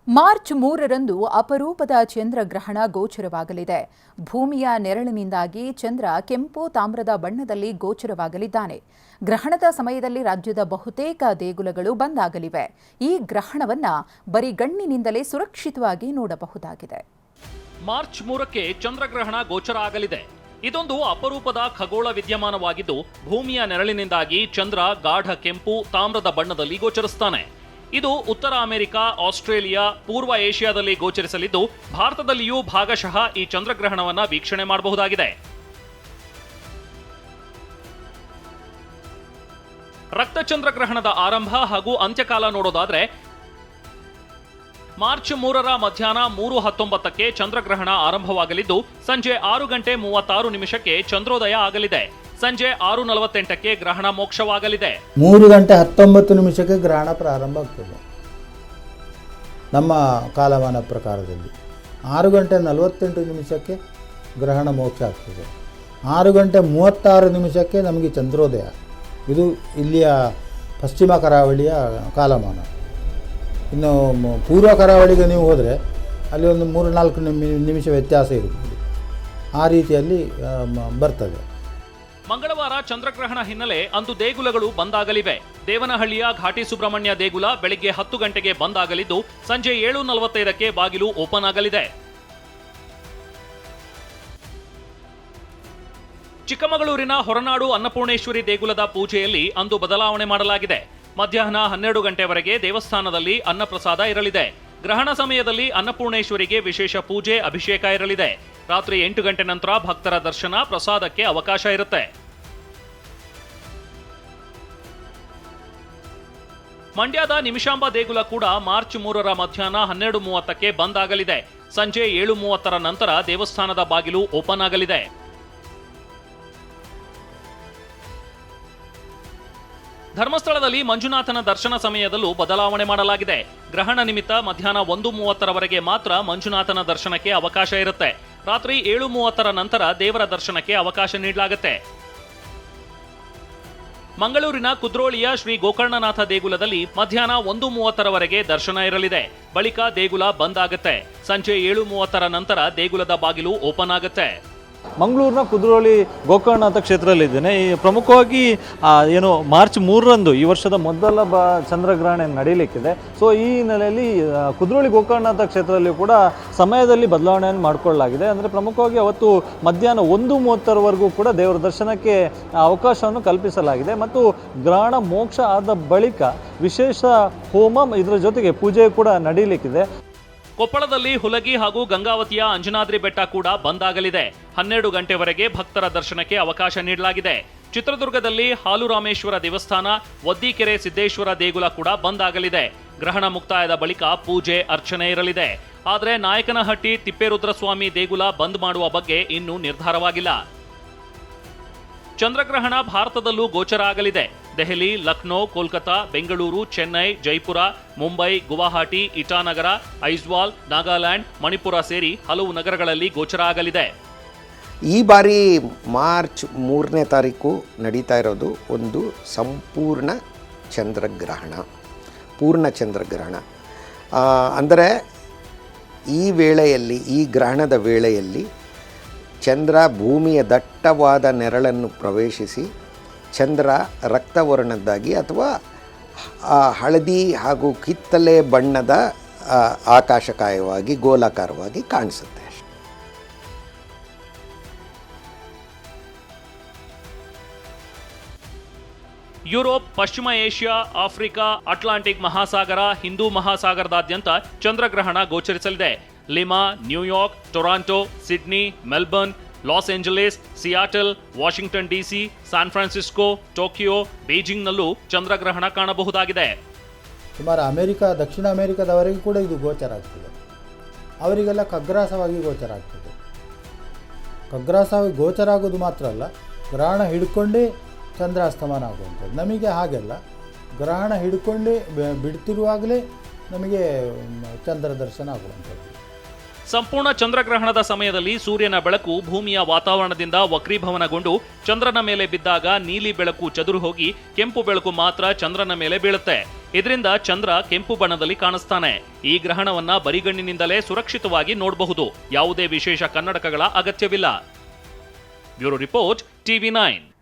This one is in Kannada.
ಮಾರ್ಚ್ 3ರಂದು ಅಪರೂಪದ ಚಂದ್ರಗ್ರಹಣ ಗೋಚರವಾಗಲಿದೆ. ಭೂಮಿಯ ನೆರಳಿನಿಂದಾಗಿ ಚಂದ್ರ ಕೆಂಪು ತಾಮ್ರದ ಬಣ್ಣದಲ್ಲಿ ಗೋಚರವಾಗಲಿದ್ದಾನೆ. ಗ್ರಹಣದ ಸಮಯದಲ್ಲಿ ರಾಜ್ಯದ ಬಹುತೇಕ ದೇಗುಲಗಳು ಬಂದ್ ಆಗಲಿವೆ. ಈ ಗ್ರಹಣವನ್ನ ಬರಿಗಣ್ಣಿನಿಂದಲೇ ಸುರಕ್ಷಿತವಾಗಿ ನೋಡಬಹುದಾಗಿದೆ. ಮಾರ್ಚ್ 3ಕ್ಕೆ ಚಂದ್ರಗ್ರಹಣ ಗೋಚರ ಆಗಲಿದೆ. ಇದೊಂದು ಅಪರೂಪದ ಖಗೋಳ ವಿದ್ಯಮಾನವಾಗಿದ್ದು, ಭೂಮಿಯ ನೆರಳಿನಿಂದಾಗಿ ಚಂದ್ರ ಗಾಢ ಕೆಂಪು ತಾಮ್ರದ ಬಣ್ಣದಲ್ಲಿ ಗೋಚರಿಸುತ್ತಾನೆ. ಇದು ಉತ್ತರ ಅಮೆರಿಕ, ಆಸ್ಟ್ರೇಲಿಯಾ, ಪೂರ್ವ ಏಷ್ಯಾದಲ್ಲಿ ಗೋಚರಿಸಲಿದ್ದು, ಭಾರತದಲ್ಲಿಯೂ ಭಾಗಶಃ ಈ ಚಂದ್ರಗ್ರಹಣವನ್ನ ವೀಕ್ಷಣೆ ಮಾಡಬಹುದಾಗಿದೆ. ರಕ್ತ ಚಂದ್ರಗ್ರಹಣದ ಆರಂಭ ಹಾಗೂ ಅಂತ್ಯಕಾಲ ನೋಡೋದಾದ್ರೆ, ಮಾರ್ಚ್ 3ರ ಮಧ್ಯಾಹ್ನ 3:19ಕ್ಕೆ ಚಂದ್ರಗ್ರಹಣ ಆರಂಭವಾಗಲಿದ್ದು, ಸಂಜೆ 6:36 ಚಂದ್ರೋದಯ ಆಗಲಿದೆ. ಸಂಜೆ 6:48ಕ್ಕೆ ಗ್ರಹಣ ಮೋಕ್ಷವಾಗಲಿದೆ. 3:19 ಗ್ರಹಣ ಪ್ರಾರಂಭ ಆಗ್ತದೆ ನಮ್ಮ ಕಾಲಮಾನ ಪ್ರಕಾರದಲ್ಲಿ. 6:48 ಗ್ರಹಣ ಮೋಕ್ಷ ಆಗ್ತದೆ. 6:36 ನಮಗೆ ಚಂದ್ರೋದಯ. ಇದು ಇಲ್ಲಿಯ ಪಶ್ಚಿಮ ಕರಾವಳಿಯ ಕಾಲಮಾನ. ಇನ್ನು ಪೂರ್ವ ಕರಾವಳಿಗೆ ನೀವು ಹೋದರೆ ಅಲ್ಲಿ ಒಂದು 3-4 ನಿಮಿಷ ವ್ಯತ್ಯಾಸ ಇರುತ್ತದೆ. ಆ ರೀತಿಯಲ್ಲಿ ಬರ್ತದೆ. ಮಂಗಳವಾರ ಚಂದ್ರಗ್ರಹಣ ಹಿನ್ನೆಲೆ ಅಂದು ದೇಗುಲಗಳು ಬಂದಾಗಲಿವೆ. ದೇವನಹಳ್ಳಿಯ ಘಾಟಿ ಸುಬ್ರಹ್ಮಣ್ಯ ದೇಗುಲ ಬೆಳಿಗ್ಗೆ 10 ಗಂಟೆಗೆ ಬಂದಾಗಲಿದ್ದು, ಸಂಜೆ 7:45ಕ್ಕೆ ಬಾಗಿಲು ಓಪನ್ ಆಗಲಿದೆ. ಚಿಕ್ಕಮಗಳೂರಿನ ಹೊರನಾಡು ಅನ್ನಪೂರ್ಣೇಶ್ವರಿ ದೇಗುಲದ ಪೂಜೆಯಲ್ಲಿ ಅಂದು ಬದಲಾವಣೆ ಮಾಡಲಾಗಿದೆ. ಮಧ್ಯಾಹ್ನ 12 ಗಂಟೆವರೆಗೆ ದೇವಸ್ಥಾನದಲ್ಲಿ ಅನ್ನಪ್ರಸಾದ ಇರಲಿದೆ. ಗ್ರಹಣ ಸಮಯದಲ್ಲಿ ಅನ್ನಪೂರ್ಣೇಶ್ವರಿಗೆ ವಿಶೇಷ ಪೂಜೆ, ಅಭಿಷೇಕ ಇರಲಿದೆ. ರಾತ್ರಿ 8 ಗಂಟೆ ನಂತರ ಭಕ್ತರ ದರ್ಶನ, ಪ್ರಸಾದಕ್ಕೆ ಅವಕಾಶ ಇರುತ್ತೆ. ಮಂಡ್ಯದ ನಿಮಿಷಾಂಬ ದೇಗುಲ ಕೂಡ ಮಾರ್ಚ್ 3ರ ಮಧ್ಯಾಹ್ನ 12:30ಕ್ಕೆ ಬಂದ್ ಆಗಲಿದೆ. ಸಂಜೆ 7:30 ನಂತರ ದೇವಸ್ಥಾನದ ಬಾಗಿಲು ಓಪನ್ ಆಗಲಿದೆ. ಧರ್ಮಸ್ಥಳದಲ್ಲಿ ಮಂಜುನಾಥನ ದರ್ಶನ ಸಮಯದಲ್ಲೂ ಬದಲಾವಣೆ ಮಾಡಲಾಗಿದೆ. ಗ್ರಹಣ ನಿಮಿತ್ತ ಮಧ್ಯಾಹ್ನ 1:30ರವರೆಗೆ ಮಾತ್ರ ಮಂಜುನಾಥನ ದರ್ಶನಕ್ಕೆ ಅವಕಾಶ ಇರುತ್ತೆ. ರಾತ್ರಿ 7:30 ನಂತರ ದೇವರ ದರ್ಶನಕ್ಕೆ ಅವಕಾಶ ನೀಡಲಾಗುತ್ತೆ. ಮಂಗಳೂರಿನ ಕುದ್ರೋಳಿಯ ಶ್ರೀ ಗೋಕರ್ಣನಾಥ ದೇಗುಲದಲ್ಲಿ ಮಧ್ಯಾಹ್ನ 1:30ರವರೆಗೆ ದರ್ಶನ ಇರಲಿದೆ. ಬಳಿಕ ದೇಗುಲ ಬಂದ್ ಆಗುತ್ತೆ. ಸಂಜೆ 7:30 ನಂತರ ದೇಗುಲದ ಬಾಗಿಲು ಓಪನ್ ಆಗುತ್ತೆ. ಮಂಗಳೂರಿನ ಕುದ್ರೋಳಿ ಗೋಕರ್ಣನಾಥ ಕ್ಷೇತ್ರದಲ್ಲಿದ್ದೇನೆ. ಪ್ರಮುಖವಾಗಿ ಏನು ಮಾರ್ಚ್ 3ರಂದು ಈ ವರ್ಷದ ಮೊದಲ ಚಂದ್ರಗ್ರಹಣ ನಡೆಯಲಿಕ್ಕಿದೆ. ಸೊ ಈ ಹಿನ್ನೆಲೆಯಲ್ಲಿ ಕುದ್ರೋಳಿ ಗೋಕರ್ಣನಾಥ ಕ್ಷೇತ್ರದಲ್ಲಿ ಕೂಡ ಸಮಯದಲ್ಲಿ ಬದಲಾವಣೆಯನ್ನು ಮಾಡಿಕೊಳ್ಳಲಾಗಿದೆ. ಅಂದರೆ ಪ್ರಮುಖವಾಗಿ ಅವತ್ತು ಮಧ್ಯಾಹ್ನ 1:30ರವರೆಗೂ ಕೂಡ ದೇವರ ದರ್ಶನಕ್ಕೆ ಅವಕಾಶವನ್ನು ಕಲ್ಪಿಸಲಾಗಿದೆ. ಮತ್ತು ಗ್ರಹಣ ಮೋಕ್ಷ ಆದ ಬಳಿಕ ವಿಶೇಷ ಹೋಮ, ಇದರ ಜೊತೆಗೆ ಪೂಜೆ ಕೂಡ ನಡೆಯಲಿಕ್ಕಿದೆ. ಕೊಪ್ಪಳದಲ್ಲಿ ಹುಲಗಿ ಹಾಗೂ ಗಂಗಾವತಿಯ ಅಂಜನಾದ್ರಿ ಬೆಟ್ಟ ಕೂಡ ಬಂದ್ ಆಗಲಿದೆ. 12 ಗಂಟೆವರೆಗೆ ಭಕ್ತರ ದರ್ಶನಕ್ಕೆ ಅವಕಾಶ ನೀಡಲಾಗಿದೆ. ಚಿತ್ರದುರ್ಗದಲ್ಲಿ ಹಾಲುರಾಮೇಶ್ವರ ದೇವಸ್ಥಾನ, ಒದ್ದಿಕೆರೆ ಸಿದ್ದೇಶ್ವರ ದೇಗುಲ ಕೂಡ ಬಂದ್ ಆಗಲಿದೆ. ಗ್ರಹಣ ಮುಕ್ತಾಯದ ಬಳಿಕ ಪೂಜೆ, ಅರ್ಚನೆ ಇರಲಿದೆ. ಆದರೆ ನಾಯಕನಹಟ್ಟಿ ತಿಪ್ಪೇರುದ್ರಸ್ವಾಮಿ ದೇಗುಲ ಬಂದ್ ಮಾಡುವ ಬಗ್ಗೆ ಇನ್ನೂ ನಿರ್ಧಾರವಾಗಿಲ್ಲ. ಚಂದ್ರಗ್ರಹಣ ಭಾರತದಲ್ಲೂ ಗೋಚರ ಆಗಲಿದೆ. ದೆಹಲಿ, ಲಕ್ನೋ, ಕೋಲ್ಕತಾ, ಬೆಂಗಳೂರು, ಚೆನ್ನೈ, ಜೈಪುರ, ಮುಂಬೈ, ಗುವಾಹಟಿ, ಇಟಾನಗರ, ಐಜ್ವಾಲ್, ನಾಗಾಲ್ಯಾಂಡ್, ಮಣಿಪುರ ಸೇರಿ ಹಲವು ನಗರಗಳಲ್ಲಿ ಗೋಚರ ಆಗಲಿದೆ. ಈ ಬಾರಿ ಮಾರ್ಚ್ 3ನೇ ತಾರೀಕು ನಡೀತಾ ಇರೋದು ಒಂದು ಸಂಪೂರ್ಣ ಚಂದ್ರಗ್ರಹಣ, ಪೂರ್ಣ ಚಂದ್ರಗ್ರಹಣ. ಅಂದರೆ ಈ ವೇಳೆಯಲ್ಲಿ, ಈ ಗ್ರಹಣದ ವೇಳೆಯಲ್ಲಿ ಚಂದ್ರ ಭೂಮಿಯ ದಟ್ಟವಾದ ನೆರಳನ್ನು ಪ್ರವೇಶಿಸಿ ಚಂದ್ರ ರಕ್ತವರ್ಣದ್ದಾಗಿ ಅಥವಾ ಹಳದಿ ಹಾಗೂ ಕಿತ್ತಳೆ ಬಣ್ಣದ ಆಕಾಶಕಾಯವಾಗಿ ಗೋಲಾಕಾರವಾಗಿ ಕಾಣಿಸುತ್ತೆ. ಯುರೋಪ್, ಪಶ್ಚಿಮ ಏಷ್ಯಾ, ಆಫ್ರಿಕಾ, ಅಟ್ಲಾಂಟಿಕ್ ಮಹಾಸಾಗರ, ಹಿಂದೂ ಮಹಾಸಾಗರದಾದ್ಯಂತ ಚಂದ್ರಗ್ರಹಣ ಗೋಚರಿಸಲಿದೆ. Lima, New York, Toronto, Sydney, Melbourne, Los Angeles, Seattle, Washington DC, San Francisco, Tokyo, ಬೀಜಿಂಗ್ನಲ್ಲೂ ಚಂದ್ರಗ್ರಹಣ ಕಾಣಬಹುದಾಗಿದೆ. ಸುಮಾರು ಅಮೆರಿಕ, ದಕ್ಷಿಣ ಅಮೆರಿಕದವರೆಗೂ ಕೂಡ ಇದು ಗೋಚರ ಆಗ್ತದೆ. ಅವರಿಗೆಲ್ಲ ಖಗ್ರಾಸವಾಗಿ ಗೋಚರ ಆಗ್ತದೆ. ಖಗ್ರಾಸವಾಗಿ ಗೋಚರ ಆಗೋದು ಮಾತ್ರ ಅಲ್ಲ, ಗ್ರಹಣ ಹಿಡ್ಕೊಂಡೇ ಚಂದ್ರಾಸ್ತಮಾನ ಆಗುವಂಥದ್ದು. ನಮಗೆ ಹಾಗೆಲ್ಲ ಗ್ರಹಣ ಹಿಡ್ಕೊಂಡೇ ಬಿಡ್ತಿರುವಾಗಲೇ ನಮಗೆ ಚಂದ್ರ ದರ್ಶನ ಆಗುವಂಥದ್ದು. ಸಂಪೂರ್ಣ ಚಂದ್ರಗ್ರಹಣದ ಸಮಯದಲ್ಲಿ ಸೂರ್ಯನ ಬೆಳಕು ಭೂಮಿಯ ವಾತಾವರಣದಿಂದ ವಕ್ರೀಭವನಗೊಂಡು ಚಂದ್ರನ ಮೇಲೆ ಬಿದ್ದಾಗ ನೀಲಿ ಬೆಳಕು ಚದುರು ಹೋಗಿ ಕೆಂಪು ಬೆಳಕು ಮಾತ್ರ ಚಂದ್ರನ ಮೇಲೆ ಬೀಳುತ್ತೆ. ಇದರಿಂದ ಚಂದ್ರ ಕೆಂಪು ಬಣ್ಣದಲ್ಲಿ ಕಾಣಿಸ್ತಾನೆ. ಈ ಗ್ರಹಣವನ್ನ ಬರಿಗಣ್ಣಿನಿಂದಲೇ ಸುರಕ್ಷಿತವಾಗಿ ನೋಡಬಹುದು. ಯಾವುದೇ ವಿಶೇಷ ಕನ್ನಡಕಗಳ ಅಗತ್ಯವಿಲ್ಲ. Bureau report, TV9.